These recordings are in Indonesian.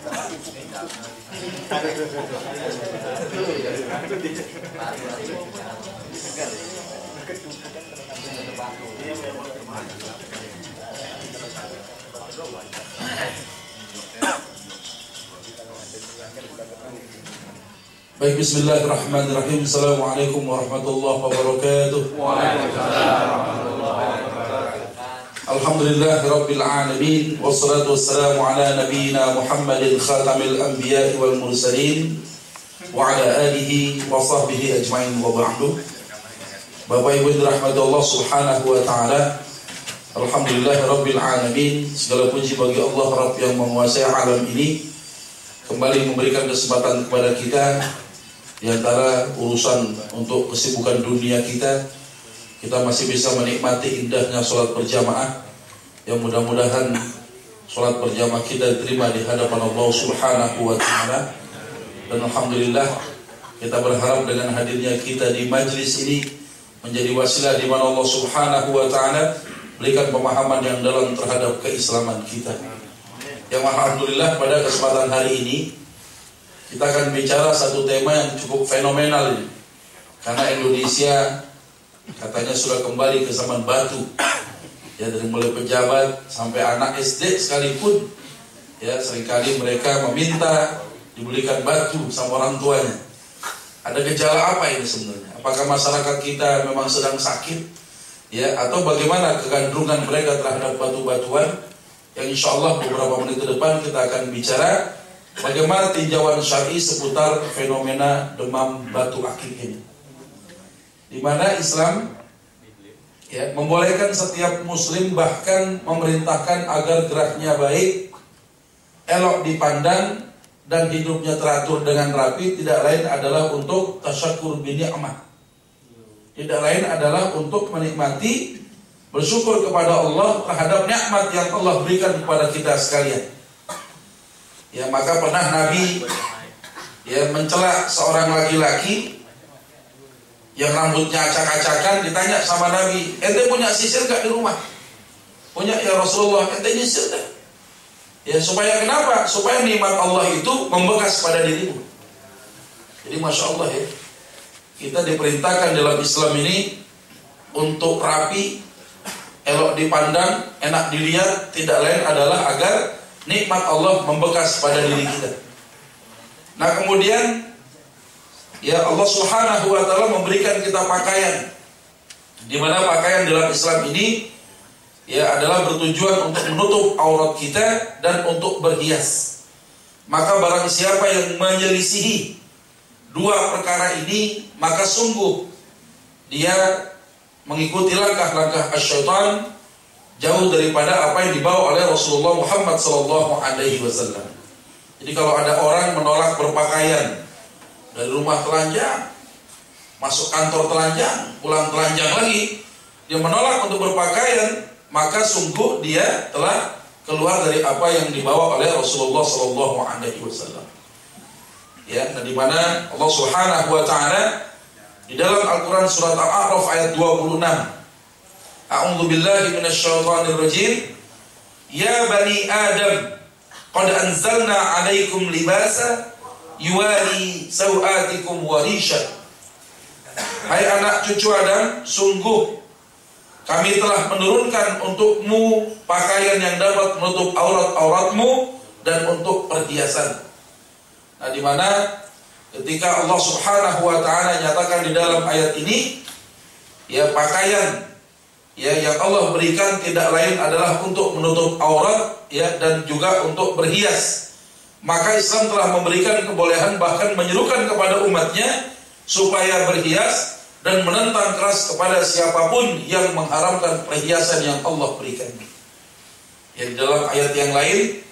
Baik, bismillahirrahmanirrahim. Assalamualaikum warahmatullahi wabarakatuh. Waalaikumsalam warahmatullahi wabarakatuh. Alhamdulillahirabbil alamin wassalatu wassalamu ala nabiyyina Muhammadin khatamil anbiya'i wal mursalin wa ala alihi wa sahbihi ajmain wa ba'du. Bapak Ibu dirahmati Allah Subhanahu wa taala. Alhamdulillahirabbil alamin. Segala puji bagi Allah Rabb yang menguasai alam ini, kembali memberikan kesempatan kepada kita di antara urusan untuk kesibukan dunia kita masih bisa menikmati indahnya sholat berjamaah, yang mudah-mudahan sholat berjamaah kita diterima di hadapan Allah Subhanahu wa taala. Dan alhamdulillah kita berharap dengan hadirnya kita di majlis ini menjadi wasilah di mana Allah Subhanahu wa taala berikan pemahaman yang dalam terhadap keislaman kita. Yang alhamdulillah pada kesempatan hari ini kita akan bicara satu tema yang cukup fenomenal ini. Karena Indonesia katanya sudah kembali ke zaman batu. Ya, dari mulai pejabat sampai anak SD sekalipun, ya, seringkali mereka meminta dibelikan batu sama orang tuanya. Ada gejala apa ini sebenarnya? Apakah masyarakat kita memang sedang sakit? Ya, atau bagaimana kegandrungan mereka terhadap batu-batuan? Yang insya Allah beberapa menit ke depan kita akan bicara bagaimana tinjauan syar'i seputar fenomena demam batu akik ini, di mana Islam ya membolehkan setiap muslim, bahkan memerintahkan agar geraknya baik, elok dipandang, dan hidupnya teratur dengan rapi. Tidak lain adalah untuk tasyakur bi ni'mah, tidak lain adalah untuk menikmati, bersyukur kepada Allah terhadap nikmat yang Allah berikan kepada kita sekalian. Ya, maka pernah Nabi ya mencela seorang laki-laki yang rambutnya acak-acakan. Ditanya sama Nabi, ente punya sisir gak di rumah? Punya ya Rasulullah. Ente nyisir dah. Ya, supaya kenapa? Supaya nikmat Allah itu membekas pada dirimu. Jadi Masya Allah ya, kita diperintahkan dalam Islam ini untuk rapi, elok dipandang, enak dilihat. Tidak lain adalah agar nikmat Allah membekas pada diri kita. Nah kemudian ya Allah Subhanahu wa taala memberikan kita pakaian, di mana pakaian dalam Islam ini ya adalah bertujuan untuk menutup aurat kita dan untuk berhias. Maka barang siapa yang menyelisihi dua perkara ini, maka sungguh dia mengikuti langkah-langkah syaitan, jauh daripada apa yang dibawa oleh Rasulullah Muhammad SAW. Jadi kalau ada orang menolak berpakaian, dari rumah telanjang, masuk kantor telanjang, pulang telanjang lagi, dia menolak untuk berpakaian, maka sungguh dia telah keluar dari apa yang dibawa oleh Rasulullah SAW. Ya, nah di mana Allah Subhanahu wa taala di dalam Al-Quran surat Al-A'raf ayat 26, A'udzu billahi minasyaitonir rajim. Ya bani Adam, qad anzalna 'alaikum libasa yuwari sawatikum wa risha. Hai anak cucu Adam, sungguh kami telah menurunkan untukmu pakaian yang dapat menutup aurat-auratmu dan untuk perhiasan. Nah, di mana ketika Allah Subhanahu wa taala nyatakan di dalam ayat ini, ya pakaian ya yang Allah berikan tidak lain adalah untuk menutup aurat ya dan juga untuk berhias. Maka Islam telah memberikan kebolehan, bahkan menyerukan kepada umatnya supaya berhias dan menentang keras kepada siapapun yang mengharamkan perhiasan yang Allah berikan. Ya, di dalam ayat yang lain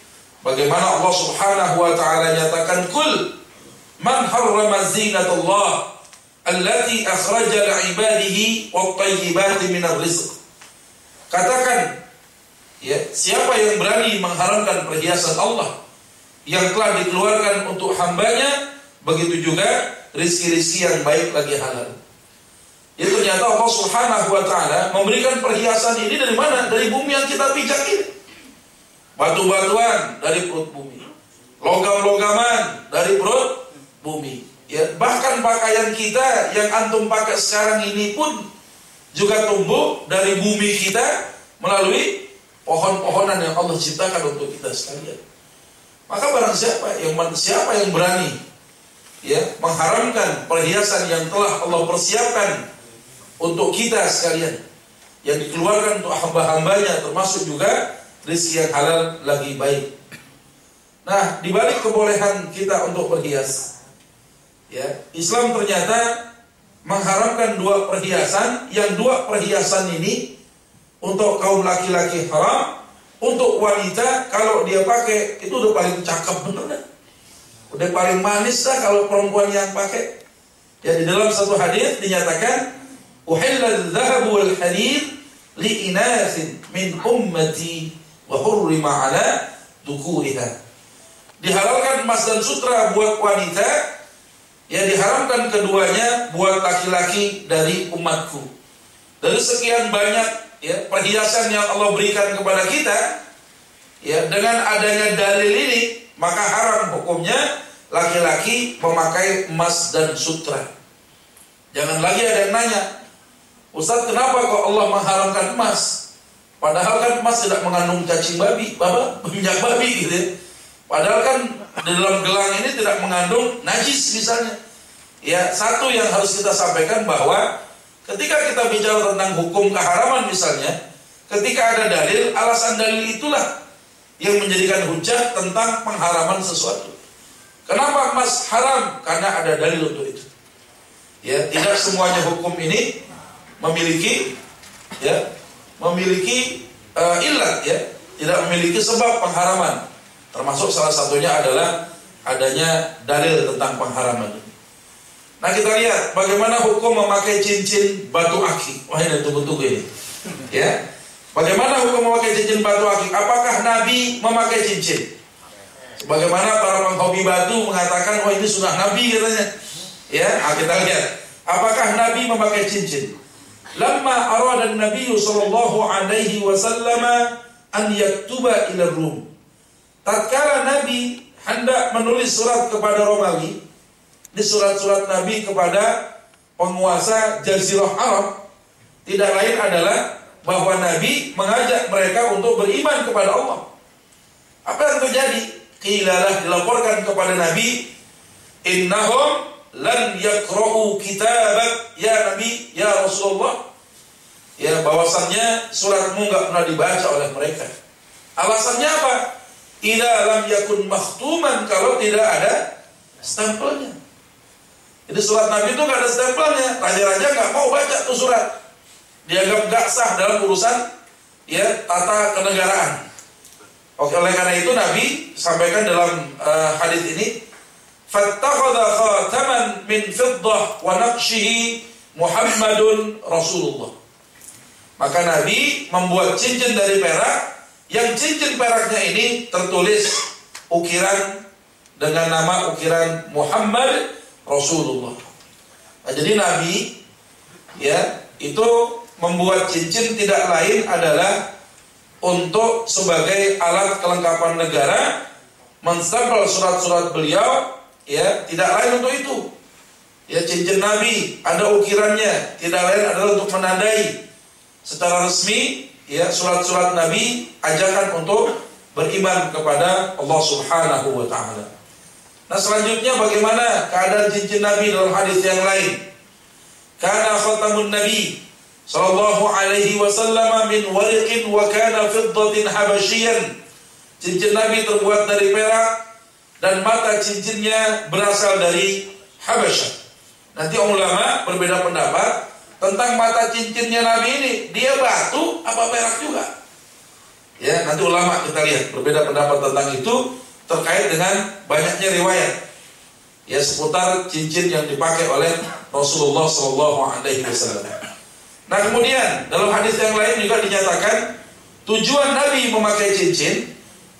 bagaimana Allah Subhanahu wa taala nyatakan, kul man harrama zinatullah allati akhraja li'ibadihi wat-thayyibati minar rizq. Katakan, ya, siapa yang berani mengharamkan perhiasan Allah yang telah dikeluarkan untuk hambanya, begitu juga rizki-rizki yang baik lagi halal. Ya, ternyata Allah Subhanahu wa taala memberikan perhiasan ini dari mana? Dari bumi yang kita pijak ini. Batu-batuan dari perut bumi, logam-logaman dari perut bumi. Ya, bahkan pakaian kita yang antum pakai sekarang ini pun juga tumbuh dari bumi kita melalui pohon-pohonan yang Allah ciptakan untuk kita sekalian. Maka barang siapa yang berani ya mengharamkan perhiasan yang telah Allah persiapkan untuk kita sekalian, yang dikeluarkan untuk hamba-hambanya, termasuk juga rezeki yang halal lagi baik. Nah, di balik kebolehan kita untuk berhias, ya, Islam ternyata mengharamkan dua perhiasan, yang dua perhiasan ini untuk kaum laki-laki haram, untuk wanita kalau dia pakai itu udah paling cakep bener dah. Udah paling manis dah kalau perempuan yang pakai. Ya, di dalam satu hadis dinyatakan uhillal dhahabu wal harir li inathin min ummati wa hurrima ala dhukuriha. Dihalalkan emas dan sutra buat wanita, ya diharamkan keduanya buat laki-laki dari umatku. Dari sekian banyak ya perhiasan yang Allah berikan kepada kita, ya dengan adanya dalil ini maka haram hukumnya laki-laki memakai emas dan sutra. Jangan lagi ada yang nanya, Ustaz, kenapa kok Allah mengharamkan emas? Padahal kan emas tidak mengandung cacing babi, minyak babi gitu ya. Padahal kan di dalam gelang ini tidak mengandung najis misalnya. Ya, satu yang harus kita sampaikan bahwa ketika kita bicara tentang hukum keharaman misalnya, ketika ada dalil, alasan dalil itulah yang menjadikan hujah tentang pengharaman sesuatu. Kenapa emas haram? Karena ada dalil untuk itu. Ya, tidak semuanya hukum ini memiliki illat, ya, tidak memiliki sebab pengharaman. Termasuk salah satunya adalah adanya dalil tentang pengharaman. Nah, kita lihat bagaimana hukum memakai cincin batu akik. Wah, ini tunggu-tunggu ini. Ya. Bagaimana hukum memakai cincin batu akik? Apakah Nabi memakai cincin? Sebagaimana para penghobi batu mengatakan, wah ini sunnah Nabi katanya. Ya, nah kita lihat. Apakah Nabi memakai cincin? Lamma arada an-nabiy sallallahu alaihi wasallam an yaktuba ila Rum. Tatkala Nabi hendak menulis surat kepada Romawi, di surat-surat Nabi kepada penguasa Jazirah Arab, tidak lain adalah bahwa Nabi mengajak mereka untuk beriman kepada Allah. Apa yang terjadi? Qilalah, dilaporkan kepada Nabi, innahum lan yaqra'u kitabak ya Nabi, ya Rasulullah. Ya, bahwasannya suratmu enggak pernah dibaca oleh mereka. Alasannya apa? Idza lam yakun makhtuman, kalau tidak ada stempelnya. Jadi surat Nabi itu enggak ada stempelnya. Raja-raja enggak mau baca tuh surat. Dianggap enggak sah dalam urusan ya tata kenegaraan. Oke, oleh karena itu Nabi sampaikan dalam hadis ini, fattakhadha khataman min fiddah wa naqshihi Muhammadun Rasulullah. Maka Nabi membuat cincin dari perak, yang cincin peraknya ini tertulis ukiran dengan nama ukiran Muhammad Rasulullah. Nah, jadi Nabi ya itu membuat cincin tidak lain adalah untuk sebagai alat kelengkapan negara, menstempel surat-surat beliau, ya tidak lain untuk itu. Ya, cincin Nabi ada ukirannya, tidak lain adalah untuk menandai secara resmi ya surat-surat Nabi, ajakan untuk beriman kepada Allah Subhanahu wa taala. Nah, selanjutnya bagaimana keadaan cincin Nabi dalam hadis yang lain? Kana khatamun Nabi sallallahu alaihi wasallam min wariqin wa kana fiddatin habasyian. Cincin Nabi terbuat dari perak dan mata cincinnya berasal dari Habasyah. Nanti ulama berbeda pendapat tentang mata cincinnya Nabi ini, dia batu apa perak juga. Ya, nanti ulama kita lihat berbeda pendapat tentang itu terkait dengan banyaknya riwayat ya seputar cincin yang dipakai oleh Rasulullah sallallahu alaihi wasallam. Nah, kemudian dalam hadis yang lain juga dinyatakan tujuan Nabi memakai cincin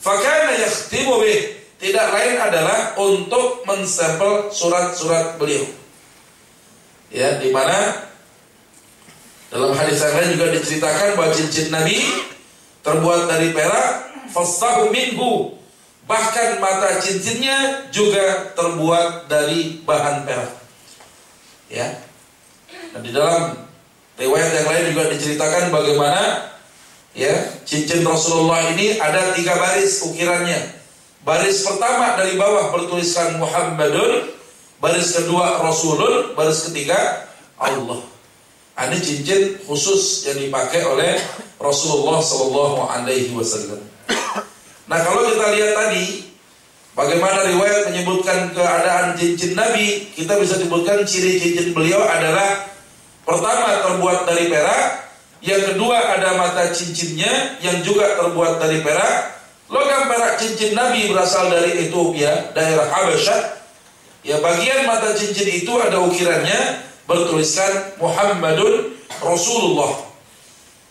fakana yakhtimu bih, tidak lain adalah untuk menstempel surat-surat beliau. Ya, di mana dalam hadis yang lain juga diceritakan bahwa cincin Nabi terbuat dari perak, fastahu minhu Bahkan mata cincinnya juga terbuat dari bahan perak. Ya. Nah, di dalam riwayat yang lain juga diceritakan bagaimana ya cincin Rasulullah ini ada 3 baris ukirannya. Baris pertama dari bawah bertuliskan Muhammadun, baris kedua Rasulun, baris ketiga Allah. Ini cincin khusus yang dipakai oleh Rasulullah SAW. Nah, kalau kita lihat tadi bagaimana riwayat menyebutkan keadaan cincin Nabi, kita bisa sebutkan ciri cincin beliau adalah pertama terbuat dari perak, yang kedua ada mata cincinnya yang juga terbuat dari perak. Logam perak cincin Nabi berasal dari Ethiopia, daerah Habasyah. Ya, bagian mata cincin itu ada ukirannya bertuliskan Muhammadun Rasulullah.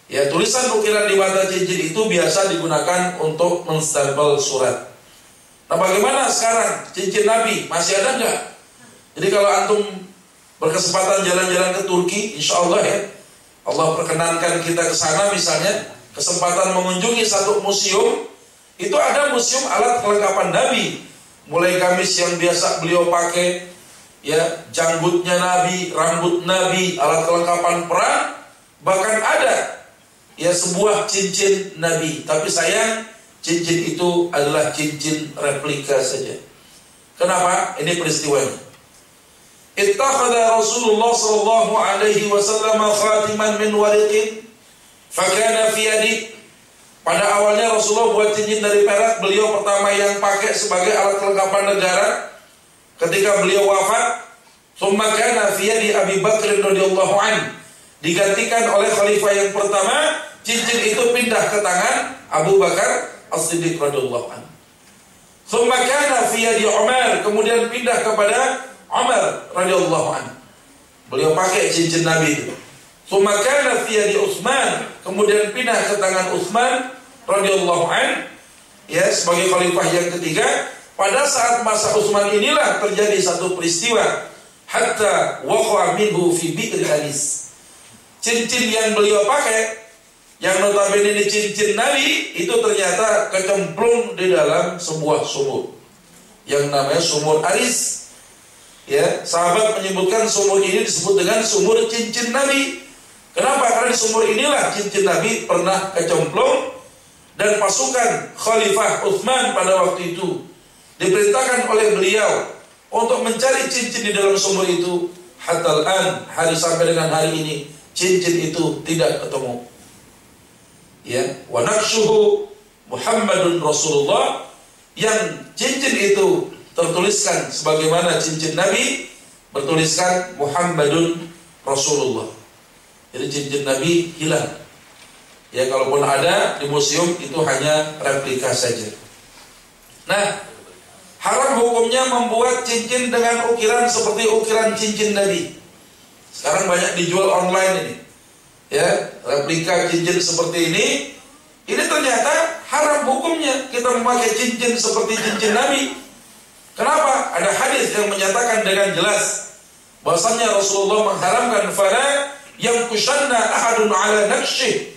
Ya, tulisan ukiran di mata cincin itu biasa digunakan untuk menstempel surat. Nah, bagaimana sekarang cincin Nabi masih ada nggak? Jadi kalau antum berkesempatan jalan-jalan ke Turki, insya Allah ya, Allah perkenankan kita ke sana misalnya, kesempatan mengunjungi satu museum, itu ada museum alat kelengkapan Nabi, mulai gamis yang biasa beliau pakai, ya, janggutnya Nabi, rambut Nabi, alat kelengkapan perang, bahkan ada ya sebuah cincin Nabi, tapi sayang cincin itu adalah cincin replika saja. Kenapa? Ini peristiwanya. Ittakhadha Rasulullah sallallahu alaihi wasallam khatiman min wariqin fakana fi yadi. Pada awalnya Rasulullah buat cincin dari perak, beliau pertama yang pakai sebagai alat kelengkapan negara ketika beliau wafat. Tsumma kana fi yadi Abi Bakr radhiyallahu anhu. Digantikan oleh khalifah yang pertama, cincin itu pindah ke tangan Abu Bakar As-Siddiq radhiyallahu anhu. Tsumma kana fi yadi Umar, kemudian pindah kepada Umar radhiyallahu anhu. Beliau pakai cincin Nabi itu. Tsumma kana fi yadi Utsman, kemudian pindah ke tangan Utsman radhiyallahu anhu, ya, sebagai khalifah yang ketiga. Pada saat masa Utsman inilah terjadi satu peristiwa, hatta waqa'a minhu fi bi'r Anis. Cincin yang beliau pakai, yang notabene ini cincin Nabi, itu ternyata kecemplung di dalam sebuah sumur yang namanya sumur Aris. Ya, sahabat menyebutkan sumur ini disebut dengan sumur cincin Nabi. Kenapa? Karena di sumur inilah cincin Nabi pernah kecemplung, dan pasukan Khalifah Utsman pada waktu itu diperintahkan oleh beliau untuk mencari cincin di dalam sumur itu. Hatta al-an, hari sampai dengan hari ini, cincin itu tidak ketemu. Ya, wa naqshuhu Muhammadun Rasulullah, yang cincin itu tertuliskan sebagaimana cincin Nabi, bertuliskan Muhammadun Rasulullah. Jadi cincin Nabi hilang. Ya, kalaupun ada di museum itu hanya replika saja. Nah, haram hukumnya membuat cincin dengan ukiran seperti ukiran cincin Nabi. Sekarang banyak dijual online ini. Ya, replika cincin seperti ini ternyata haram hukumnya kita memakai cincin seperti cincin Nabi. Kenapa? Ada hadis yang menyatakan dengan jelas bahwasanya Rasulullah mengharamkan fala yang kusanna ahadun ala naqsyih.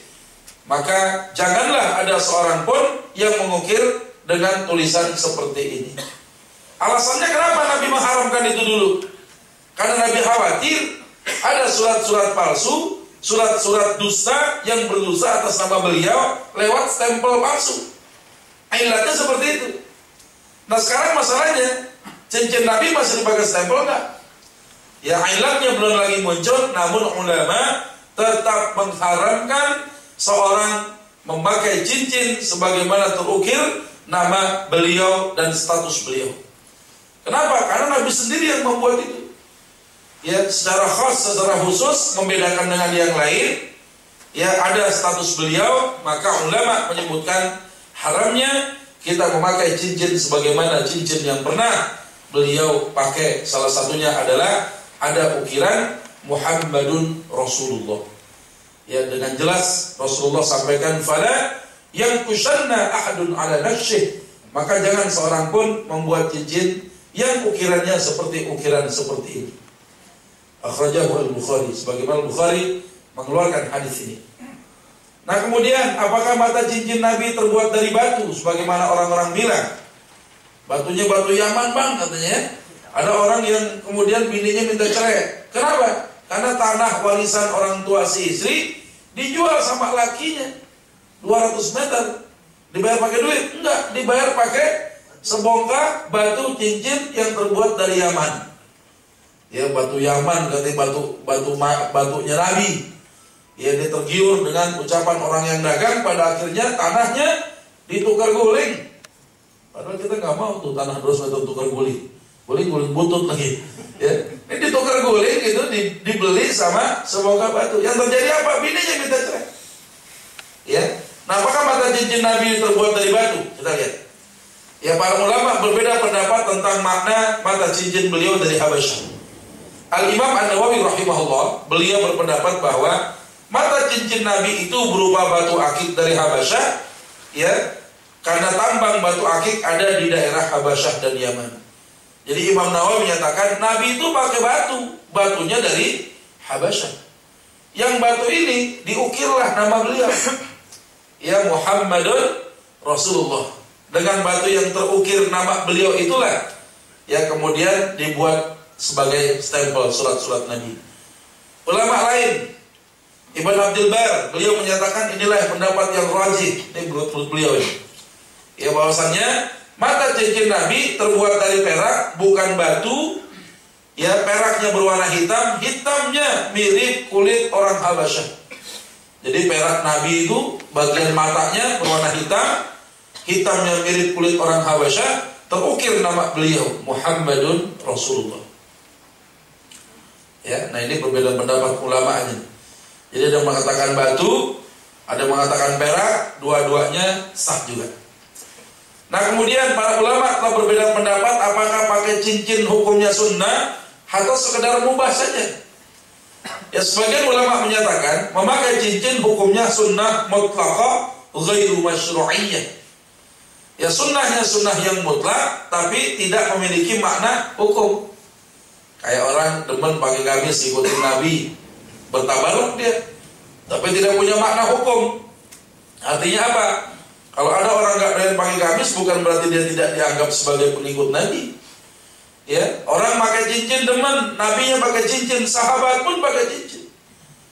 Maka janganlah ada seorang pun yang mengukir dengan tulisan seperti ini. Alasannya kenapa Nabi mengharamkan itu dulu? Karena Nabi khawatir ada surat-surat palsu, surat-surat dusta yang berdusta atas nama beliau lewat stempel palsu. Ilatnya seperti itu. Nah, sekarang masalahnya, cincin Nabi masih dipakai stempel enggak? Ya, ilatnya belum lagi muncul, namun ulama tetap mengharamkan seorang memakai cincin sebagaimana terukir nama beliau dan status beliau. Kenapa? Karena Nabi sendiri yang membuat itu. Ya, secara khas, secara khusus membedakan dengan yang lain. Ya, ada status beliau, maka ulama menyebutkan haramnya kita memakai cincin sebagaimana cincin yang pernah beliau pakai. Salah satunya adalah ada ukiran Muhammadun Rasulullah. Ya, dengan jelas Rasulullah sampaikan fala yang kusanna ahadun ala naqsyih, maka jangan seorang pun membuat cincin yang ukirannya seperti ukiran seperti ini. Akhrajahu al-Bukhari, sebagaimana Bukhari mengeluarkan hadis ini. Nah, kemudian apakah mata cincin Nabi terbuat dari batu sebagaimana orang-orang bilang? Batunya batu Yaman bang katanya. Ada orang yang kemudian bininya minta cerai. Kenapa? Karena tanah warisan orang tua si istri dijual sama lakinya 200 meter. Dibayar pakai duit? Enggak, dibayar pakai sebongkah batu cincin yang terbuat dari Yaman. Ya, batu Yaman katanya batunya Nabi. Ya, dia tergiur dengan ucapan orang yang dagang, pada akhirnya tanahnya ditukar guling. Padahal kita nggak mau tuh tanah 200 meter tukar guling. Guling butut lagi. Ya, ini ditukar guling itu dibeli sama sebongkah batu. Yang terjadi apa? Bininya minta cerai. Ya. Nah, apakah mata cincin Nabi terbuat dari batu? Kita lihat. Ya, para ulama berbeda pendapat tentang makna mata cincin beliau dari Habasyah. Al-Imam An-Nawawi rahimahullah, beliau berpendapat bahwa mata cincin Nabi itu berupa batu akik dari Habasyah, ya, karena tambang batu akik ada di daerah Habasyah dan Yaman. Jadi Imam Nawawi menyatakan Nabi itu pakai batunya dari Habasyah. Yang batu ini diukirlah nama beliau, ya, Muhammadun Rasulullah. Dengan batu yang terukir nama beliau itulah, ya, kemudian dibuat sebagai stempel surat-surat Nabi. Ulama lain, Ibn Abdul Bar, beliau menyatakan inilah pendapat yang rajih. Ini menurut beliau ini. Ya, bahwasannya mata cincin Nabi terbuat dari perak, bukan batu. Ya, peraknya berwarna hitam, hitamnya mirip kulit orang Habasyah. Jadi perak Nabi itu bagian matanya berwarna hitam, hitamnya mirip kulit orang Habasyah, terukir nama beliau Muhammadun Rasulullah. Ya, nah ini berbeda pendapat ulamanya. Jadi ada yang mengatakan batu, ada yang mengatakan perak, dua-duanya sah juga. Nah, kemudian para ulama telah berbeda pendapat apakah pakai cincin hukumnya sunnah atau sekedar mubah saja. Ya, sebagian ulama menyatakan memakai cincin hukumnya sunnah mutlaqah ghairu masyru'iyyah. Ya, sunnahnya sunnah yang mutlak tapi tidak memiliki makna hukum. Kayak orang demen pakai gamis ikutin Nabi, bertabaruk dia, tapi tidak punya makna hukum. Artinya apa? Kalau ada orang nggak doyan pakai gamis, bukan berarti dia tidak dianggap sebagai pengikut Nabi. Ya, orang pakai cincin demen, Nabinya pakai cincin, sahabat pun pakai cincin.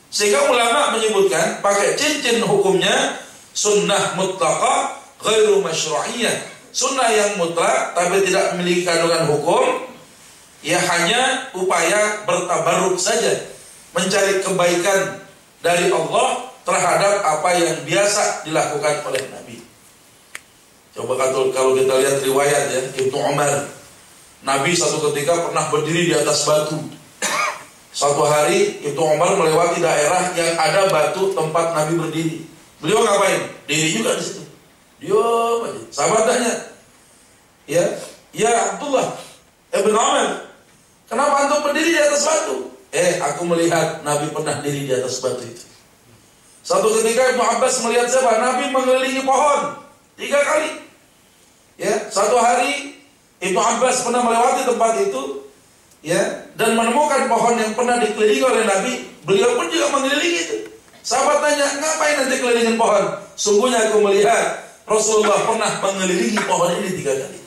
Sehingga ulama menyebutkan pakai cincin hukumnya sunnah mutlaqah ghairu masyru'iyyah. Sunnah yang mutlak tapi tidak memiliki kandungan hukum. Ya, hanya upaya bertabaruk saja, mencari kebaikan dari Allah terhadap apa yang biasa dilakukan oleh Nabi. Coba kalau kita lihat riwayat, ya, Ibnu Umar, Nabi satu ketika pernah berdiri di atas batu. Suatu hari Ibnu Umar melewati daerah yang ada batu tempat Nabi berdiri. Beliau ngapain? Diri juga di situ. Diam aja. Sahabat tanya, ya Abdullah Ibn Umar, kenapa antum berdiri di atas batu? Aku melihat Nabi pernah diri di atas batu itu. Satu ketika Ibnu Abbas melihat siapa? Nabi mengelilingi pohon 3 kali. Ya, satu hari Ibnu Abbas pernah melewati tempat itu, ya, dan menemukan pohon yang pernah dikelilingi oleh Nabi. Beliau pun juga mengelilingi itu. Sahabat tanya, ngapain nanti kelilingin pohon? Sungguhnya aku melihat Rasulullah pernah mengelilingi pohon ini 3 kali.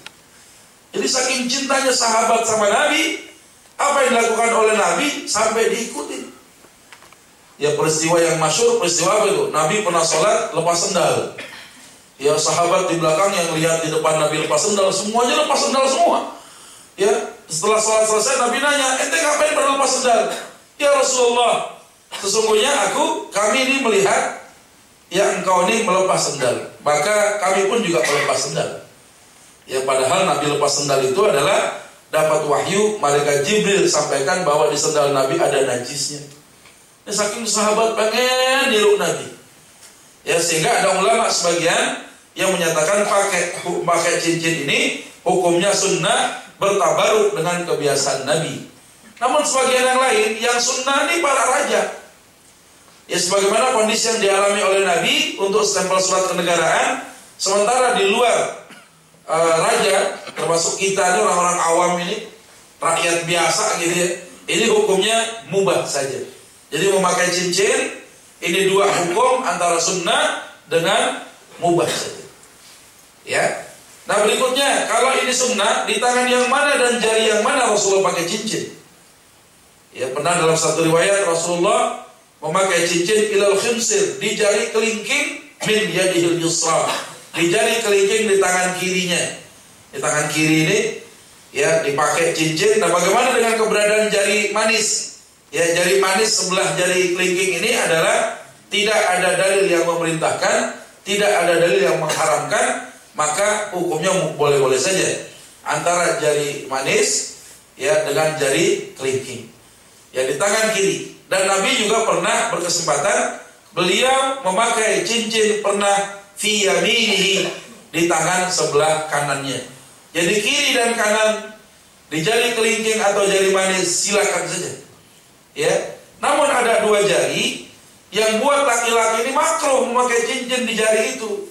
Jadi saking cintanya sahabat sama Nabi, apa yang dilakukan oleh Nabi sampai diikuti. Ya, peristiwa yang masyhur, peristiwa apa itu? Nabi pernah sholat lepas sendal. Ya, sahabat di belakang yang lihat di depan Nabi lepas sendal, semuanya lepas sendal semua. Ya, setelah sholat selesai Nabi nanya, ente ngapain pada lepas sendal? Ya Rasulullah, sesungguhnya kami ini melihat ya engkau ini melepas sendal, maka kami pun juga melepas sendal. Ya, padahal Nabi lepas sendal itu adalah dapat wahyu, malaikat Jibril sampaikan bahwa di sendal Nabi ada najisnya. Ini saking sahabat pengen niru Nabi. Ya, sehingga ada ulama sebagian yang menyatakan pakai cincin ini hukumnya sunnah, bertabaruk dengan kebiasaan Nabi. Namun sebagian yang lain yang sunnah ini para raja. Ya, sebagaimana kondisi yang dialami oleh Nabi untuk stempel surat kenegaraan, sementara di luar raja, termasuk kita ini orang-orang awam ini, rakyat biasa gitu ya, ini hukumnya mubah saja. Jadi memakai cincin ini 2 hukum antara sunnah dengan mubah saja. Ya. Nah berikutnya, kalau ini sunnah, di tangan yang mana dan jari yang mana Rasulullah pakai cincin? Ya, pernah dalam satu riwayat Rasulullah memakai cincin ilal khinsir, di jari kelingking min yadihil yusra, di jari kelingking di tangan kirinya. Di tangan kiri ini ya dipakai cincin. Nah bagaimana dengan keberadaan jari manis? Ya, jari manis sebelah jari kelingking ini adalah tidak ada dalil yang memerintahkan, tidak ada dalil yang mengharamkan, maka hukumnya boleh-boleh saja antara jari manis ya dengan jari kelingking ya di tangan kiri. Dan Nabi juga pernah berkesempatan beliau memakai cincin pernah fi yaminihi, di tangan sebelah kanannya. Jadi kiri dan kanan di jari kelingking atau jari manis silakan saja. Ya. Namun ada dua jari yang buat laki-laki ini makruh memakai cincin di jari itu.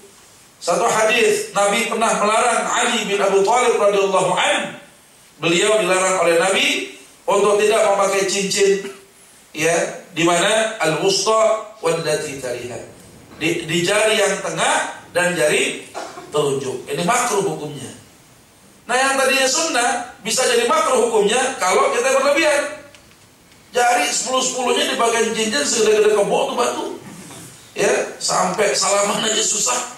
Satu hadis Nabi pernah melarang Ali bin Abi Thalib radhiyallahu anhu. Beliau dilarang oleh Nabi untuk tidak memakai cincin ya di mana al-wusta wallati taliha. Di jari yang tengah dan jari telunjuk. Ini makruh hukumnya. Nah yang tadinya sunnah bisa jadi makruh hukumnya kalau kita berlebihan. Jari 10-10-nya dipakai cincin segede-gede kebo tuh batu. Ya, sampai salaman aja susah.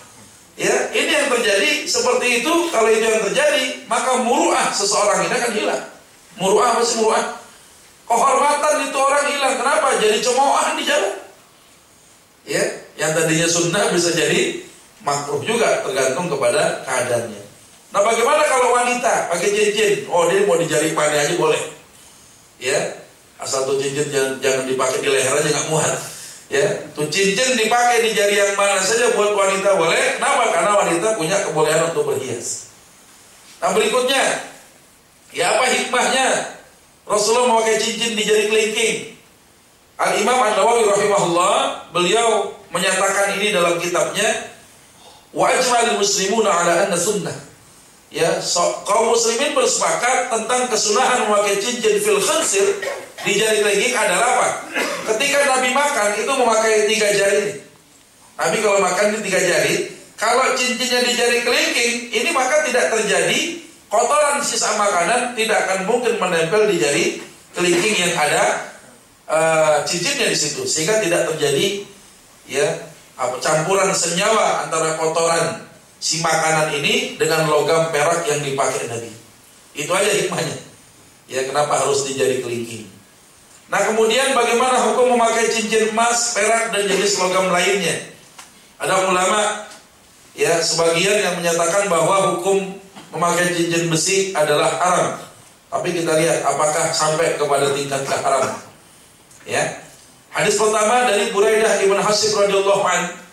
Ya, ini yang terjadi seperti itu. Kalau itu yang terjadi, maka muru'ah seseorang ini akan hilang. Muru'ah apa sih muru'ah? Kehormatan itu orang hilang. Kenapa? Jadi cemoohan di jalan. Ya, yang tadinya sunnah bisa jadi makruh juga, tergantung kepada keadaannya. Nah, bagaimana kalau wanita pakai cincin? Oh, dia mau di jari pandai aja boleh. Ya, asal tuh cincin jangan dipakai di leher aja nggak muat. Ya, tuh cincin dipakai di jari yang mana saja buat wanita boleh. Kenapa? Karena wanita punya kebolehan untuk berhias. Nah berikutnya, ya apa hikmahnya Rasulullah memakai cincin di jari kelingking? Al-Imam An-Nawawi rahimahullah, beliau menyatakan ini dalam kitabnya wa ajma'al muslimuna ala anna sunnah. Ya, kaum muslimin bersepakat tentang kesunahan memakai cincin fil khansir di jari kelingking adalah apa? Ketika Nabi makan itu memakai 3 jari. Nabi kalau makan di 3 jari, kalau cincinnya di jari kelingking, ini maka tidak terjadi kotoran sisa makanan, tidak akan mungkin menempel di jari kelingking yang ada cincinnya di situ, sehingga tidak terjadi ya campuran senyawa antara kotoran si makanan ini dengan logam perak yang dipakai Nabi. Itu aja hikmahnya. Ya, kenapa harus di jari kelingking? Nah, kemudian bagaimana hukum memakai cincin emas, perak dan jenis logam lainnya? Ada ulama ya sebagian yang menyatakan bahwa hukum memakai cincin besi adalah haram. Tapi kita lihat apakah sampai kepada tingkat haram. Ya. Hadis pertama dari Buraidah ibn Hasib radhiyallahu anhu.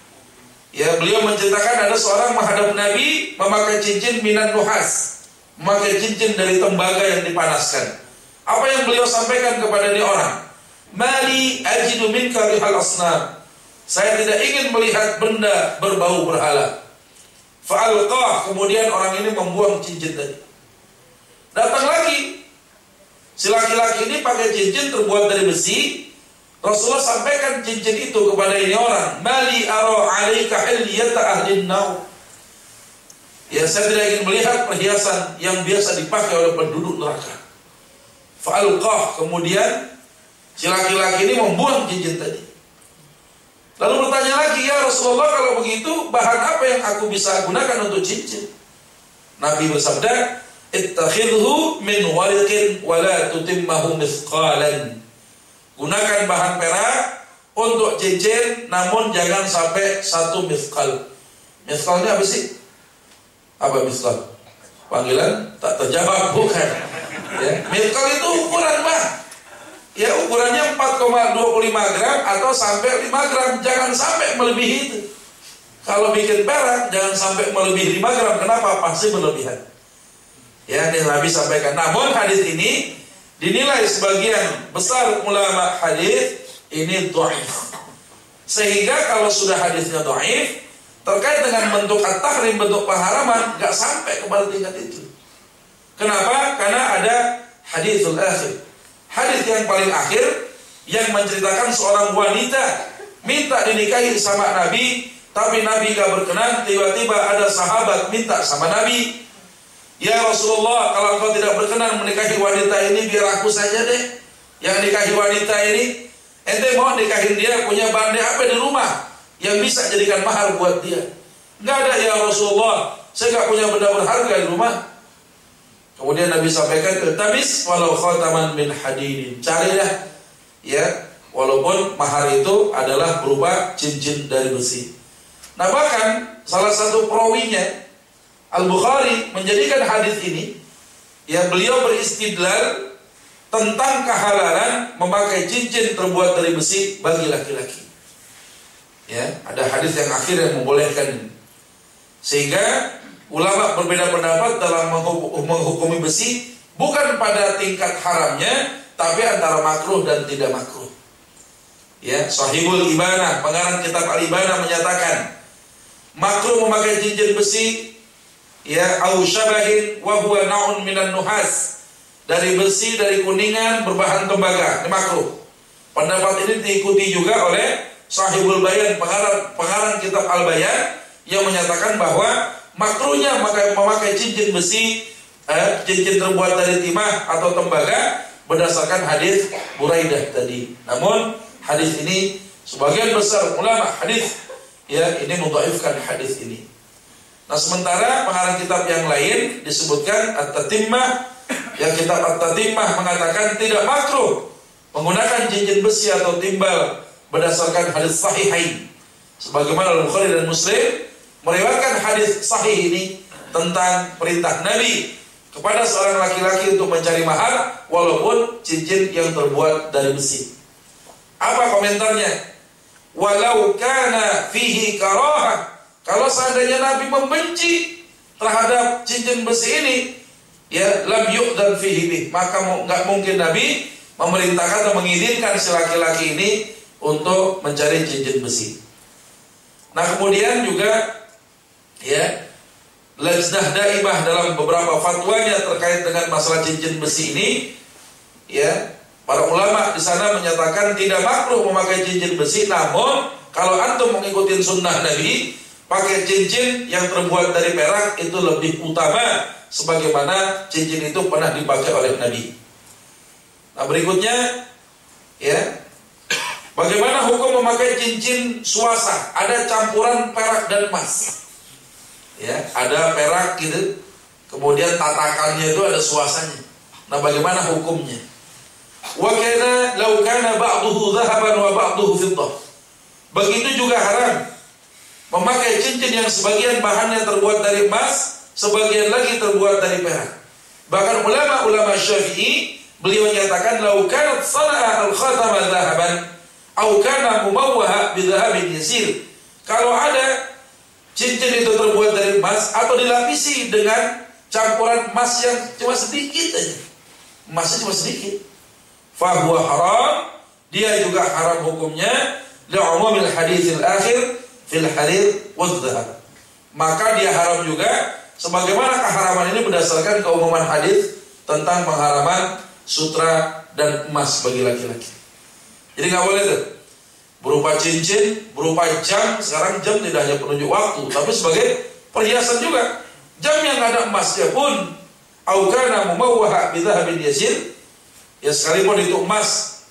Ya, beliau menceritakan ada seorang menghadap Nabi memakai cincin minan nuhas, memakai cincin dari tembaga yang dipanaskan. Apa yang beliau sampaikan kepada dia orang? Mali ajidu minka rihal asnam. Saya tidak ingin melihat benda berbau berhala. Fa'alqah, kemudian orang ini membuang cincin tadi. Datang lagi si laki-laki ini pakai cincin terbuat dari besi. Rasulullah sampaikan cincin itu kepada ini orang. Mali ara 'alaika hilyata ahlin nar. Ya, saya tidak ingin melihat perhiasan yang biasa dipakai oleh penduduk neraka. Fa'alqah, kemudian si laki-laki ini membuang cincin tadi. Lalu bertanya lagi, ya Rasulullah, kalau begitu bahan apa yang aku bisa gunakan untuk cincin? Nabi bersabda, ittakhidhu min wariqin wa la tutimmahu mithqalan. Gunakan bahan perak untuk cincin, namun jangan sampai 1 mithqal. Mithqalnya apa sih? Apa mithqal? Panggilan tak terjawab, bukan? Ya, mithqal itu ukuran, Pak. Ya, ukurannya 4,25 gram atau sampai 5 gram. Jangan sampai melebihi itu. Kalau bikin perak jangan sampai melebihi 5 gram. Kenapa? Pasti berlebihan. Ya, ini Nabi sampaikan. Namun hadis ini dinilai sebagian besar ulama hadis ini dhaif. Sehingga kalau sudah hadisnya dhaif, terkait dengan bentuk at-tahrim, bentuk pengharaman, enggak sampai kepada tingkat itu. Kenapa? Karena ada hadisul akhir. Hadis yang paling akhir yang menceritakan seorang wanita minta dinikahi sama Nabi tapi Nabi gak berkenan. Tiba-tiba ada sahabat minta sama Nabi, ya Rasulullah, kalau engkau tidak berkenan menikahi wanita ini, biar aku saja deh yang nikahi wanita ini. Ente mau nikahin dia, punya bandai apa di rumah yang bisa jadikan mahar buat dia? Nggak ada ya Rasulullah, saya nggak punya benda berharga di rumah. Kemudian Nabi sampaikan, tabis walau khataman min hadidin, carilah ya, walaupun mahar itu adalah berupa cincin dari besi. Nah bahkan salah satu perawinya Al-Bukhari menjadikan hadis ini, ya beliau beristidlal tentang kehalalan memakai cincin terbuat dari besi bagi laki-laki. Ya, ada hadis yang akhir yang membolehkan ini. Sehingga ulama berbeda pendapat dalam menghukumi besi bukan pada tingkat haramnya, tapi antara makruh dan tidak makruh. Ya, Sahihul Ibanah, pengarang kitab Al-Ibanah menyatakan makruh memakai cincin besi, ya, au syabahin wa huwa naun minan nuhas, dari besi, dari kuningan berbahan tembaga, ini makruh. Pendapat ini diikuti juga oleh Sahibul Bayan, pengarang kitab Al-Bayan, yang menyatakan bahwa makruhnya memakai cincin besi, cincin terbuat dari timah atau tembaga berdasarkan hadis Buraidah tadi. Namun hadis ini sebagian besar ulama hadis, ya, ini mendhaifkan hadis ini. Nah sementara pengarang kitab yang lain disebutkan At-Tatimmah, yang kitab At-Tatimmah mengatakan tidak makruh menggunakan cincin besi atau timbal berdasarkan hadis sahihain. Sebagaimana Al-Bukhari dan Muslim meriwayatkan hadis sahih ini tentang perintah Nabi kepada seorang laki-laki untuk mencari mahar walaupun cincin yang terbuat dari besi. Apa komentarnya? Walau kana fihi karahah, kalau seandainya Nabi membenci terhadap cincin besi ini, ya lam yu'dan fihi bih, maka nggak mungkin Nabi memerintahkan atau mengizinkan si laki-laki ini untuk mencari cincin besi. Nah kemudian juga, ya, Lajnah Daimah dalam beberapa fatwanya terkait dengan masalah cincin besi ini, ya, para ulama di sana menyatakan tidak makruh memakai cincin besi. Namun kalau antum mengikuti sunnah Nabi, pakai cincin yang terbuat dari perak itu lebih utama, sebagaimana cincin itu pernah dipakai oleh Nabi. Nah berikutnya, ya, bagaimana hukum memakai cincin suasa? Ada campuran perak dan emas. Ya, ada perak gitu, kemudian tatakannya itu ada suasanya. Nah bagaimana hukumnya? Wa kana law kana ba'duhu dhahaban wa ba'duhu fiddah. Begitu juga haram memakai cincin yang sebagian bahannya terbuat dari emas, sebagian lagi terbuat dari perak. Bahkan ulama Syafi'i, beliau menyatakan law kanat sana'a al-khatama dhahaban aw kana mumawwaha bi dhahabin yasir. Kalau ada cincin itu terbuat dari emas atau dilapisi dengan campuran emas yang cuma sedikit aja, emasnya cuma sedikit, fahuwa haram, dia juga haram hukumnya li'umumil haditsil akhir fil harir wadh-dhahab. Maka dia haram juga sebagaimana keharaman ini berdasarkan keumuman hadis tentang pengharaman sutra dan emas bagi laki-laki. Jadi nggak boleh tuh berupa cincin, berupa jam. Sekarang jam tidak hanya penunjuk waktu, tapi sebagai perhiasan juga. Jam yang ada emasnya pun, au kana mumawwaha bi dhahabin yasir, ya sekalipun itu emas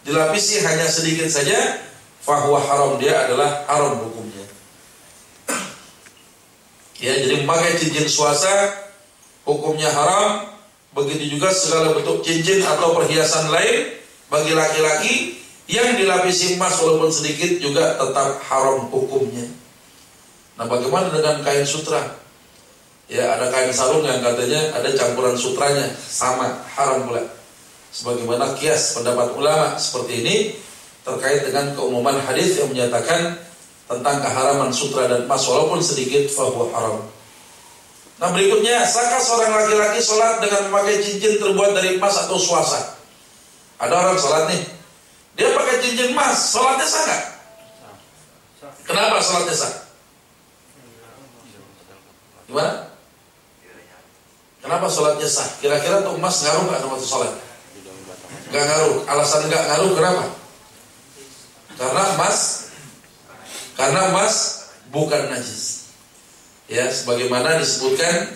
dilapisi hanya sedikit saja, fahuwa haram, dia adalah haram hukumnya. Ya, jadi memakai cincin suasa hukumnya haram. Begitu juga segala bentuk cincin atau perhiasan lain bagi laki-laki yang dilapisi emas walaupun sedikit juga tetap haram hukumnya. Nah bagaimana dengan kain sutra? Ya, ada kain sarung yang katanya ada campuran sutranya, sama haram pula. Sebagaimana kias pendapat ulama seperti ini terkait dengan keumuman hadis yang menyatakan tentang keharaman sutra dan emas walaupun sedikit, fahuwa haram. Nah berikutnya, sahkah seorang laki-laki sholat dengan memakai cincin terbuat dari emas atau suasa? Ada orang sholat nih, dia pakai cincin emas, sholatnya sah nggak? Kenapa sholatnya sah? Gimana? Kenapa sholatnya sah? Kira-kira tuh emas ngaruh nggak sama tuh sholat? Nggak ngaruh. Alasan nggak ngaruh kenapa? Karena emas Karena emas bukan najis. Ya, sebagaimana disebutkan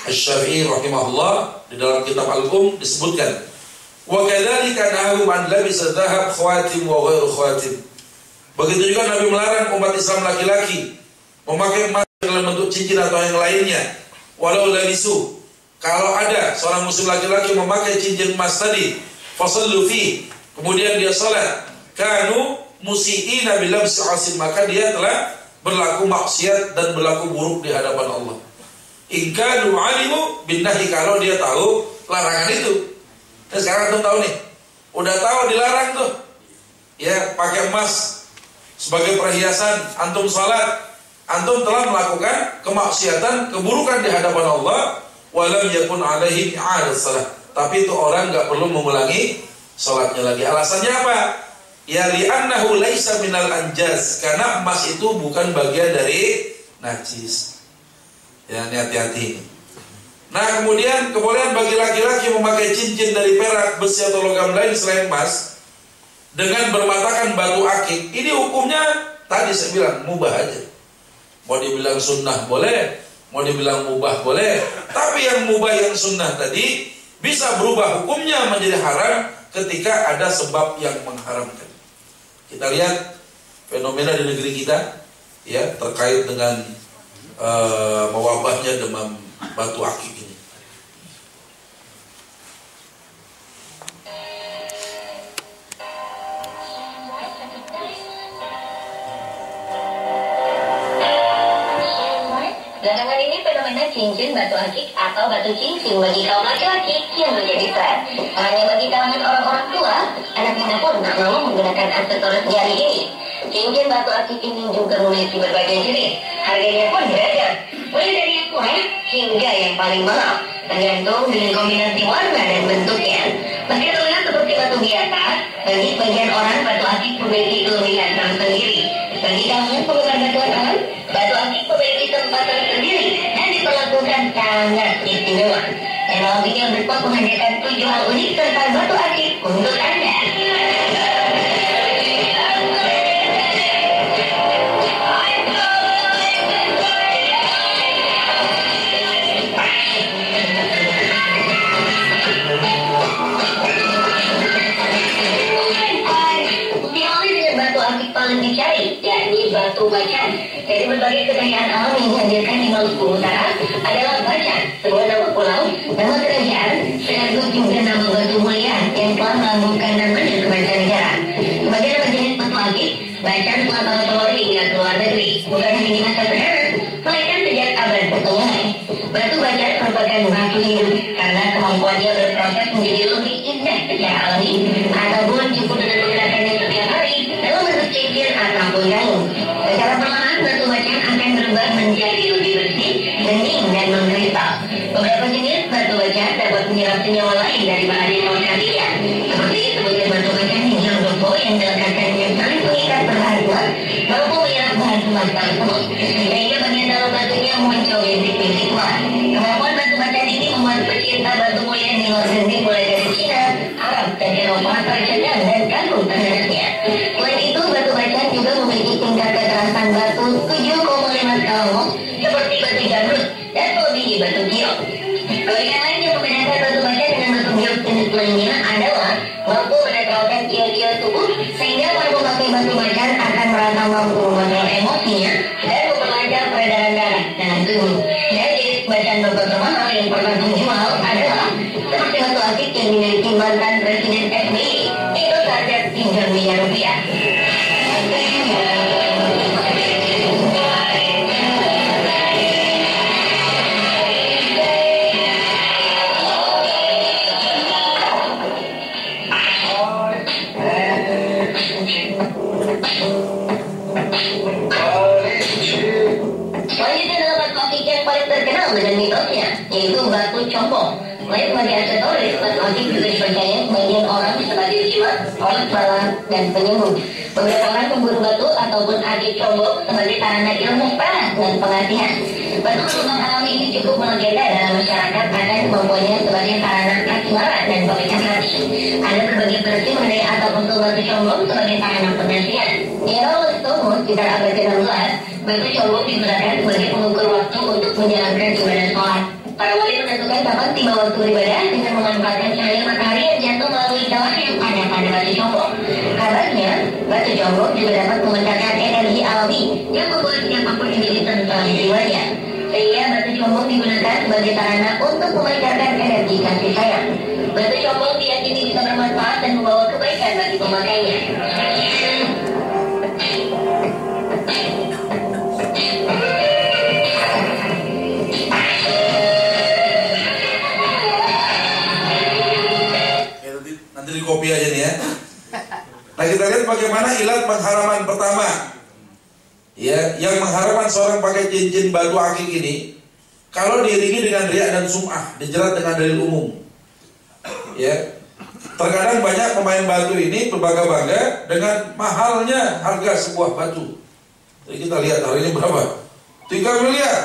Asy-Syafi'i rahimahullah di dalam kitab Al-Um disebutkan, wa kadzalika nahu an labisa dzahab khawatim wa ghairu khawatim. Begitu juga Nabi melarang umat Islam laki-laki memakai emas dalam bentuk cincin atau yang lainnya, walau labisu. Kalau ada seorang muslim laki-laki memakai cincin emas tadi, fasallu fi, kemudian dia salat, kanu musiiina bilabsi asin, maka dia telah berlaku maksiat dan berlaku buruk di hadapan Allah. In kanu alimu bin nahi, kalau dia tahu larangan itu. Nah, sekarang antum tahu nih, udah tahu dilarang tuh. Ya, pakai emas sebagai perhiasan, antum salat, antum telah melakukan kemaksiatan, keburukan di hadapan Allah. Walam yakun alaihi i'adat salat, tapi itu orang nggak perlu mengulangi salatnya lagi. Alasannya apa? Ya li'annahu laisa minal anjas, karena emas itu bukan bagian dari najis. Ya, ini hati-hati. Nah, kemudian kebolehan bagi laki-laki memakai cincin dari perak, besi atau logam lain selain emas dengan bermatakan batu akik. Ini hukumnya tadi saya bilang mubah aja. Mau dibilang sunnah boleh, mau dibilang mubah boleh. Tapi yang mubah, yang sunnah tadi bisa berubah hukumnya menjadi haram ketika ada sebab yang mengharamkan. Kita lihat fenomena di negeri kita, ya, terkait dengan mewabahnya demam batu akik ini. Belakangan ini fenomena cincin batu akik atau batu cincin bagi kaum laki-laki yang menjadi tren. Hanya bagi kalangan orang-orang tua, anak muda pun tak mau menggunakan aksesoris jari ini. Cincin batu akik ini juga memiliki berbagai jenis. Harganya pun beragam, mulai dari yang murah hingga yang paling mahal, tergantung dengan kombinasi warna dan bentuknya. Meski terlihat seperti batu biasa, bagi sebagian orang batu akik memiliki kelebihan tersendiri. Bagi kalangan penggemar batuan, batu akik memiliki tempat tersendiri dan diperlakukan sangat istimewa. Teknologi yang berpot menghadirkan 7 hal unik tentang batu akik untuk Anda. Paling dicari, yakni batu bacan. Dari berbagai kekayaan alam yang dihadirkan di Maluku Utara adalah bacan, sebuah nama pulau, nama kerajaan, sekaligus juga nama batu mulia yang telah melambungkan namanya ke mancanegara. Sebagai nama jenis batu akik, bacan telah bawa hingga ke luar negeri, bukan hanya di masa sekarang, melainkan sejak abad pertengahan. Batu bacan merupakan batu hidup karena kemampuannya berproses menjadi lebih indah secara alami, ataupun cukup dengan menggunakannya setiap hari dalam bentuk cincin ataupun kalung. Secara perlahan batu bacan akan berubah menjadi lebih bersih, bening dan mengkristal. Beberapa jenis batu bacan dapat menyerap senyawa lain dari bahan yang melengkapinya, seperti sebagai batu bacan hijau dopo yang dilekatkan dengan saling pengikat berharga, mampu menyerap bahan emas tersebut, sehingga bagian dalam batunya muncul bintik-bintik emas. Kemampuan batu bacan ini membuat pecinta batu mulia di luar negeri mulai dari Cina, Arab, dan Eropa tercengang dan kagum terhadapnya. Selain itu, batu bacan juga memiliki tingkat kekerasan batu 7,5 skala Mohs seperti batu jamrud dan melebihi batu giok. Kelebihan lain yang membedakan batu bacan dengan batu giok jenis lainnya adalah mampu menetralkan kiat-kiat tubuh, sehingga para pemakai batu bacan akan merasa mampu mengontrol emosinya dan memperlancar peredaran darah dalam tubuh. Dan jenis bacan batu termahal yang pernah dijual adalah seperti batu akik yang dimiliki mantan Presiden SBY, itu seharga 3 miliar rupiah. Selanjutnya adalah batu akik yang paling terkenal dengan mitosnya, yaitu batu combong. Selain sebagai aksesoris, batu akik juga dipercaya sebagian orang sebagai jimat, olah bala, dan penyembuh. Beberapa orang memburu batu ataupun akik combong sebagai sarana ilmu peras dan pengasihan. Batu lubang alami ini cukup melegenda dalam masyarakat akan kemampuannya sebagai sarana asmara dan pemikat hati. Ada berbagai versi mengenai ataupun batu combok sebagai tahanan penasihat. Menurut Tumus di abad ke-16, batu combok digunakan sebagai pengukur waktu untuk menjalankan ibadah sholat. Para wali menentukan kapan tiba waktu beribadah dengan memanfaatkan cahaya matahari yang jatuh melalui celah yang ada pada batu combok. Kabarnya, batu combok juga dapat memancarkan energi alami yang membuat siapapun menjadi tentram jiwanya. Sehingga batu combok digunakan sebagai sarana untuk memancarkan energi kasih sayang. Batu combok diyakini bisa bermanfaat dan membawa kebaikan bagi pemakainya. Nanti di copy aja nih ya. Nah, kita lihat bagaimana ilat pengharaman pertama. Ya, yang mengharamkan seorang pakai cincin batu akik ini kalau diiringi dengan riya dan sum'ah, dijerat dengan dalil umum. Ya, terkadang banyak pemain batu ini berbangga-bangga dengan mahalnya harga sebuah batu. Jadi kita lihat hari ini berapa? 3 miliar.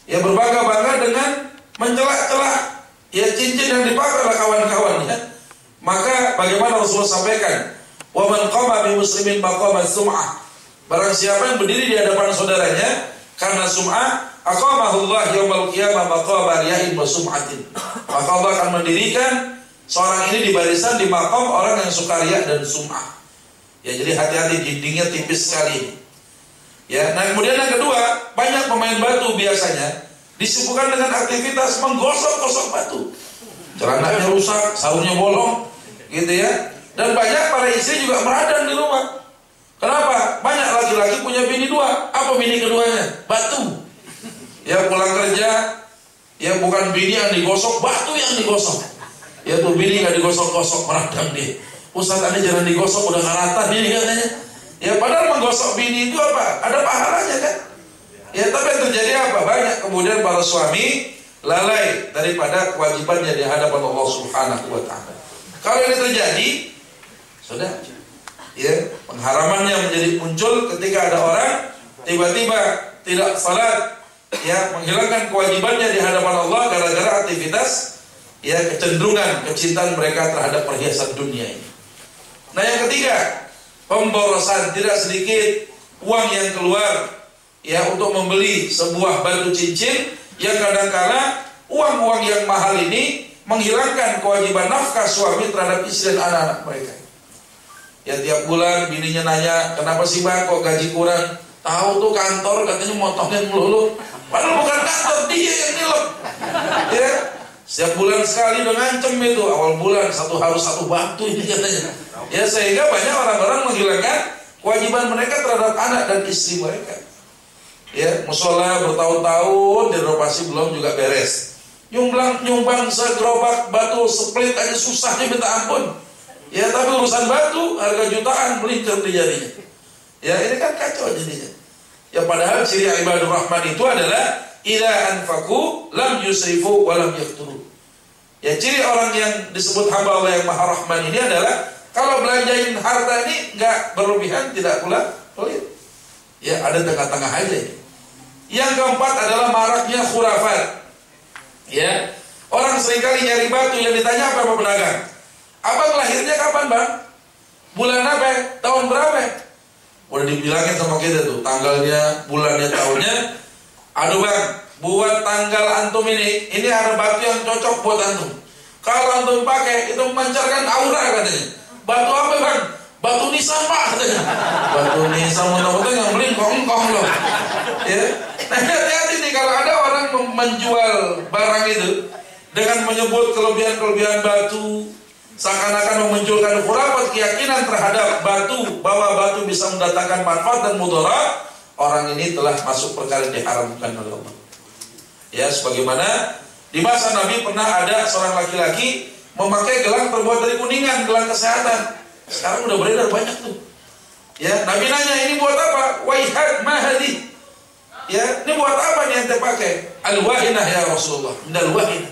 Ya, berbangga-bangga dengan mencelak-celak ya cincin yang dipakai oleh kawan-kawan ya. Maka bagaimana Rasulullah sampaikan, "Wa man qama bi muslimin maqama sum'ah." Barang siapa yang berdiri di hadapan saudaranya karena sum'ah, aqamahu Allah yaumul qiyamah maqama riya'in wa sum'atin. Maka Allah akan mendirikan seorang ini di barisan di maqam orang yang suka riya dan sum'ah. Ya, jadi hati-hati, dindingnya tipis sekali. Ya, nah kemudian yang kedua, banyak pemain batu biasanya disibukkan dengan aktivitas menggosok-gosok batu. Celananya rusak, sarungnya bolong, gitu ya. Dan banyak para istri juga meradang di rumah. Kenapa? Banyak laki-laki punya bini 2. Apa bini keduanya? Batu. Ya, pulang kerja, ya bukan bini yang digosok, batu yang digosok. Ya tuh bini gak digosok-gosok, meradang dia. Ustaz, Anda jangan digosok, udah karatan ini katanya. Ya padahal menggosok bini itu apa? Ada pahalanya kan? Ya tapi yang terjadi apa? Banyak kemudian para suami lalai daripada kewajibannya di hadapan Allah Subhanahu wa ta'ala. Kalau ini terjadi, sudah ya, pengharamannya menjadi muncul ketika ada orang tiba-tiba tidak salat, ya, menghilangkan kewajibannya di hadapan Allah gara-gara aktivitas, ya, kecenderungan kecintaan mereka terhadap perhiasan dunia ini. Nah, yang ketiga, pemborosan. Tidak sedikit uang yang keluar ya untuk membeli sebuah batu cincin yang kadang-kala uang-uang yang mahal ini menghilangkan kewajiban nafkah suami terhadap istri dan anak-anak mereka. Ya, tiap bulan bininya nanya, "Kenapa sih Bang kok gaji kurang?" "Tahu tuh kantor katanya motongin melulu." Padahal bukan kantor, dia yang nilep. Ya, setiap bulan sekali udah ngancem itu, awal bulan harus satu batu ini katanya. Ya, sehingga banyak orang-orang menghilangkan kewajiban mereka terhadap anak dan istri mereka. Ya, musola bertahun-tahun direnovasi belum juga beres. Nyumbang segerobak batu split aja susahnya minta ampun. Ya, tapi urusan batu harga jutaan melingkar di jarinya. Ya, ini kan kacau jadinya. Ya, padahal ciri ibadur rahman itu adalah idza anfaqu lam yusrifu wa lam yaqturu. Ya, ciri orang yang disebut hamba Allah yang Maha Rahman ini adalah kalau belanjain harta ini enggak berlebihan, tidak pula pelit. Ya, ada tengah-tengah aja. Yang keempat adalah maraknya khurafat. Ya, orang seringkali nyari batu, yang ditanya apa pedagang? "Abang lahirnya kapan Bang? Bulan apa? Tahun berapa?" Udah dibilangin sama kita tuh tanggalnya, bulannya, tahunnya. "Aduh Bang, buat tanggal antum ini ada batu yang cocok buat antum. Kalau antum pakai itu memancarkan aura," katanya. "Batu apa Bang?" "Batu nisan Pak," katanya. Batu nisan, mudah-mudahan yang beli kongkong loh. Ya, nah hati-hati nih kalau ada orang menjual barang itu dengan menyebut kelebihan-kelebihan batu, seakan-akan memunculkan khurafat keyakinan terhadap batu, bahwa batu bisa mendatangkan manfaat dan mudarat. Orang ini telah masuk perkara yang diharamkan oleh Allah. Ya, sebagaimana di masa Nabi pernah ada seorang laki-laki memakai gelang terbuat dari kuningan, gelang kesehatan. Sekarang udah beredar banyak tuh. Ya, Nabi nanya, "Ini buat apa?" "Waihat mahadi." Ya, ini buat apa nih ente pakai? "Al-wahinah ya Rasulullah." Al-wahinah.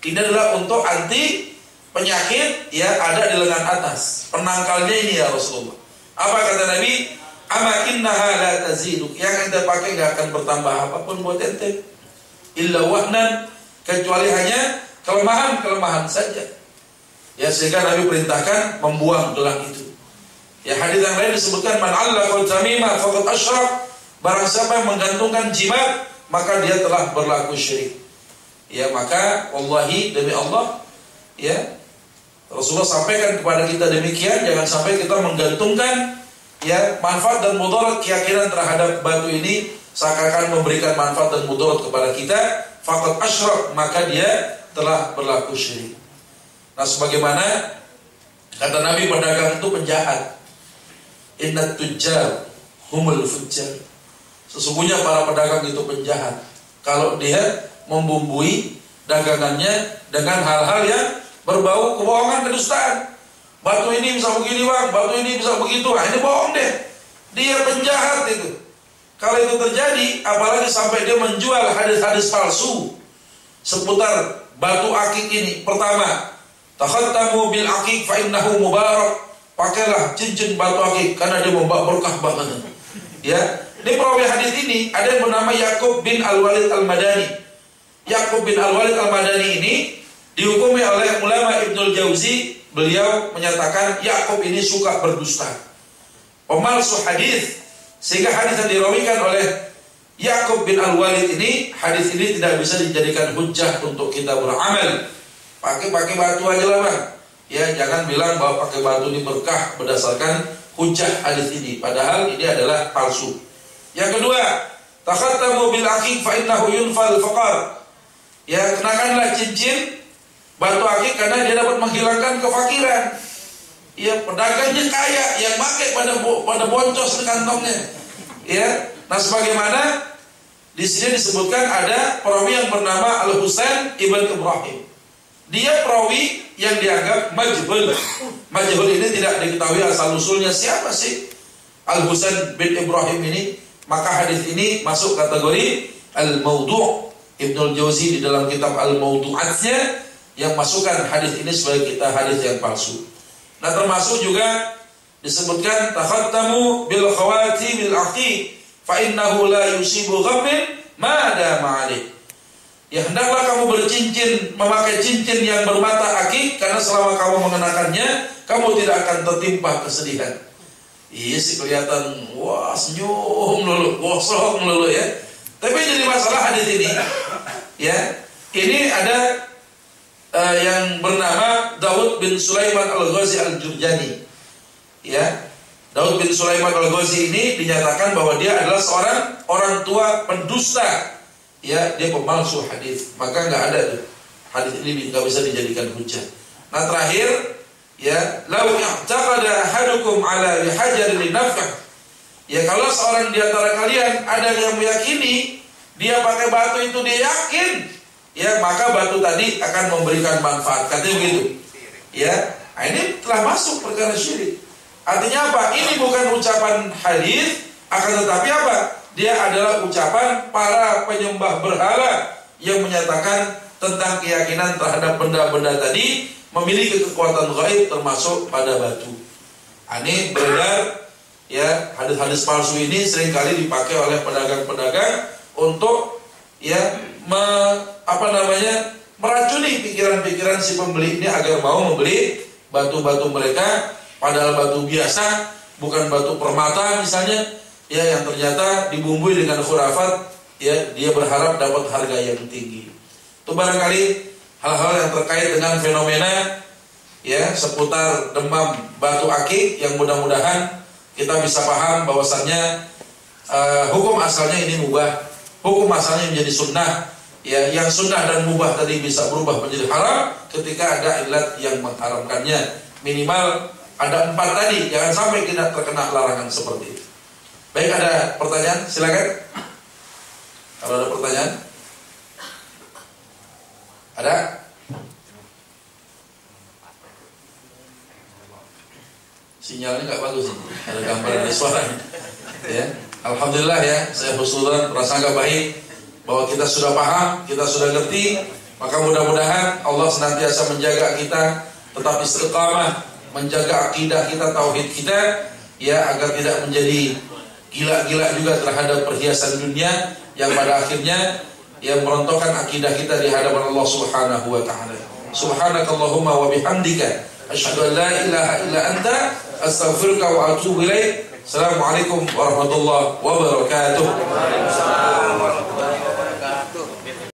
Ini adalah untuk anti penyakit ya ada di lengan atas. Penangkalnya ini ya Rasulullah. Apa kata Nabi? "Amakinnaha la tazidu." Yang ente pakai enggak akan bertambah apapun buat ente. "Illa wahnan," kecuali hanya kelemahan-kelemahan saja. Ya, sehingga Nabi perintahkan membuang gelang itu. Ya, hadis yang lain disebutkan man 'allaqal tamimah faqad asyrak. Barang siapa yang menggantungkan jimat, maka dia telah berlaku syirik. Ya, maka wallahi demi Allah, ya, Rasulullah sampaikan kepada kita demikian, jangan sampai kita menggantungkan ya manfaat dan mudarat keyakinan terhadap batu ini seakan-akan memberikan manfaat dan mudarat kepada kita. Faqad asyrak, maka dia telah berlaku syirik. Nah, sebagaimana kata Nabi, pedagang itu penjahat. Innat tujjar humul fujjar. Sesungguhnya para pedagang itu penjahat. Kalau dia membumbui dagangannya dengan hal-hal yang berbau kebohongan, kedustaan. Batu ini bisa begini bang, batu ini bisa begitu. Nah, ini bohong deh. Dia penjahat itu. Kalau itu terjadi, apalagi sampai dia menjual hadis-hadis palsu seputar batu akik ini. Pertama, takhattamu bil akik fa innahu mubarak. Pakailah cincin batu akik karena dia membawa berkah banget. Ya, ini perawi hadis ini ada yang bernama Yaqub bin Al-Walid Al-Madani. Yaqub bin Al-Walid Al-Madani ini dihukumi oleh ulama Ibnul Jauzi. Beliau menyatakan Yaqub ini suka berdusta, pemalsu hadis, sehingga hadis yang dirawikan oleh Yaqub bin Al-Walid ini, hadis ini tidak bisa dijadikan hujjah untuk kita beramal. Pakai batu aja lah bang. Ya, jangan bilang bahwa pakai batu ini berkah berdasarkan hujjah hadis ini, padahal ini adalah palsu. Yang kedua, takhattamu bil aqiq fa innahu yunfal faqar. Ya, kenakanlah cincin batu akik karena dia dapat menghilangkan kefakiran. Ya, pedagangnya kaya, yang pakai pada boncos di kantongnya. Ya, nah sebagaimana di sini disebutkan ada perawi yang bernama Al-Husain ibn Ibrahim. Dia perawi yang dianggap majhul. Majhul ini tidak diketahui asal usulnya siapa sih Al-Husain bin Ibrahim ini. Maka hadis ini masuk kategori al-maudu'. Ibnul Jauzi di dalam kitab al-maudu'atnya yang masukkan hadis ini sebagai hadis yang palsu. Nah, termasuk juga disebutkan takhattamu bil khawatimil aqiq fa innahu la yusibu ghammin ma dama alaihi. Ya, hendaklah kamu bercincin, memakai cincin yang bermata akik, karena selama kamu mengenakannya, kamu tidak akan tertimpa kesedihan. Iya sih kelihatan, wah senyum lulu, gosok lulu ya. Tapi jadi masalah hadis ini, ya, ini ada yang bernama Daud bin Sulaiman Al-Ghazi Al-Jurjani. Ya, Daud bin Sulaiman Al-Ghazi ini dinyatakan bahwa dia adalah seorang orang tua pendusta. Ya, dia pemalsu hadis, maka nggak ada tuh hadis ini nggak bisa dijadikan hujjah. Nah, terakhir, ya, lau i'taqada ahadukum ala hajar linafah. Ya, kalau seorang di antara kalian ada yang meyakini dia pakai batu itu, dia yakin, ya, maka batu tadi akan memberikan manfaat. Katanya begitu. Ya, nah, ini telah masuk perkara syirik. Artinya apa? Ini bukan ucapan hadis, akan tetapi apa? Dia adalah ucapan para penyembah berhala yang menyatakan tentang keyakinan terhadap benda-benda tadi memiliki kekuatan gaib termasuk pada batu. Ini beredar, ya, hadis-hadis palsu ini seringkali dipakai oleh pedagang-pedagang untuk, ya, meracuni pikiran-pikiran si pembeli ini agar mau membeli batu-batu mereka, padahal batu biasa, bukan batu permata misalnya. Ya, yang ternyata dibumbui dengan khurafat, ya, dia berharap dapat harga yang tinggi. Itu barangkali hal-hal yang terkait dengan fenomena, ya, seputar demam batu akik yang mudah-mudahan kita bisa paham bahwasannya hukum asalnya ini mubah, hukum asalnya menjadi sunnah. Ya, yang sunnah dan mubah tadi bisa berubah menjadi haram ketika ada ilat yang mengharamkannya. Minimal ada 4 tadi, jangan sampai kita terkena larangan seperti itu. Baik, ada pertanyaan? Silakan. Kalau ada pertanyaan, ada? Sinyalnya nggak bagus ini. Ada gambar, ada suara. Ya, alhamdulillah ya, saya husnudzon, merasa agak baik bahwa kita sudah paham, kita sudah ngerti. Maka mudah-mudahan Allah senantiasa menjaga kita tetap istiqamah, menjaga akidah kita, tauhid kita, ya, agar tidak menjadi gila-gila juga terhadap perhiasan dunia yang pada akhirnya yang merontokkan akidah kita di hadapan Allah Subhanahu wa taala. Subhanakallahumma wa bihamdika Asyhadu an la ilaha illa anta astaghfiruka wa atubu ilaik. Assalamualaikum warahmatullahi wabarakatuh.